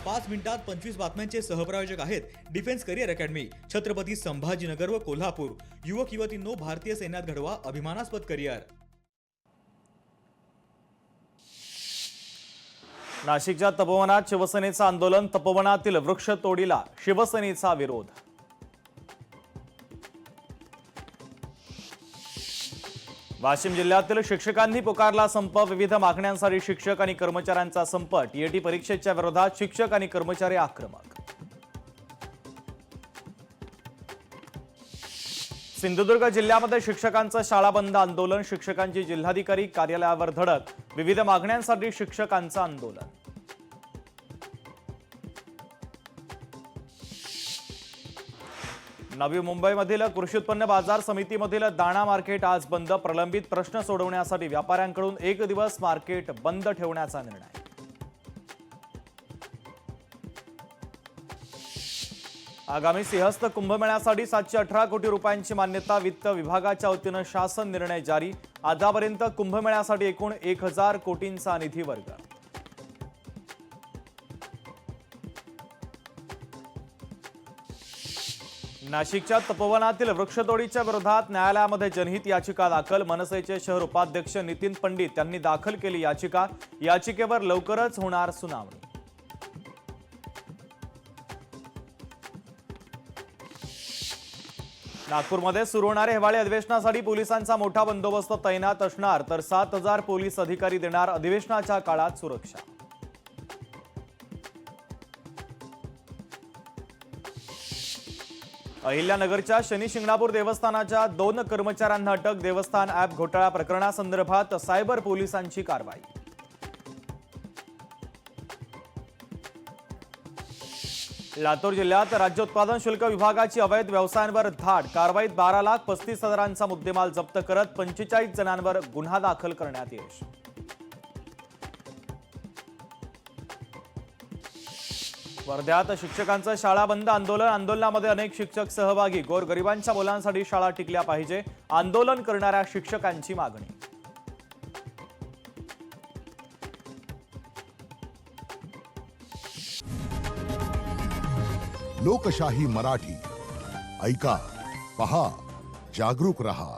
5 मिनिटात 25 बातम्यांचे सहप्रायोजक आहेत defence career academy, Chhatrapati Sambhajinagar व कोल्हापूर। युवक युवतींनो, भारतीय सैन्यात घडवा अभिमानास्पद करिअर। नाशिकच्या तपोवनात शिवसेनेचं आंदोलन, तपोवनातील वृक्षतोडीला शिवसेनेचा विरोध। वाशिम जिल्ह्यातील शिक्षकांनी पुकारला संप, विविध मागण्यांसाठी शिक्षक आणि कर्मचाऱ्यांचा संप। टीएटी परीक्षेच्या विरोधात शिक्षक आणि कर्मचारी आक्रमक। सिंधुदुर्ग जिल्ह्यामध्ये शिक्षकांचं शाळा बंद आंदोलन, शिक्षकांची जिल्हाधिकारी कार्यालयावर धडक, विविध मागण्यांसाठी शिक्षकांचं आंदोलन। नवी मुंबईमधील कृषी उत्पन्न बाजार समितीमधील दाणा मार्केट आज बंद, प्रलंबित प्रश्न सोडवण्यासाठी व्यापाऱ्यांकडून 1 दिवस मार्केट बंद ठेवण्याचा निर्णय। आगामी सिंहस्थ कुंभमेळ्यासाठी 718 कोटी रुपयांची मान्यता, वित्त विभागाच्या वतीनं शासन निर्णय जारी। आतापर्यंत कुंभमेळ्यासाठी एकूण 1000 कोटींचा निधी वर्ग। नाशिकच्या तपोवनातील वृक्षतोडीच्या विरोधात न्यायालयामध्ये जनहित याचिका दाखल, मनसेचे शहर उपाध्यक्ष नितीन पंडित यांनी दाखल केली याचिका। याचिकेवर लवकरच होणार सुनावणी। नागपूरमध्ये सुरू होणाऱ्या हिवाळी अधिवेशनासाठी पोलिसांचा मोठा बंदोबस्त तैनात असणार, तर 7000 पोलीस अधिकारी देणार अधिवेशनाच्या काळात सुरक्षा। अहिल्यानगरच्या शनी शिंगणापूर देवस्थानाच्या 2 कर्मचाऱ्यांना अटक, देवस्थान ॲप घोटाळा प्रकरणासंदर्भात सायबर पोलिसांची कारवाई। लातूर जिल्ह्यात राज्य उत्पादन शुल्क विभागाची अवैध व्यवसायांवर धाड, कारवाईत 12,35,000चा मुद्देमाल जप्त करत 45 जणांवर गुन्हा दाखल करण्यात यश। वर्ध्यात शिक्षकांचं शाळा बंद आंदोलन, आंदोलनामध्ये अनेक शिक्षक सहभागी, गोरगरिबांच्या मुलांसाठी शाळा टिकल्या पाहिजे, आंदोलन करणाऱ्या शिक्षकांची मागणी। लोकशाही मराठी, ऐका, पहा, जागरूक रहा।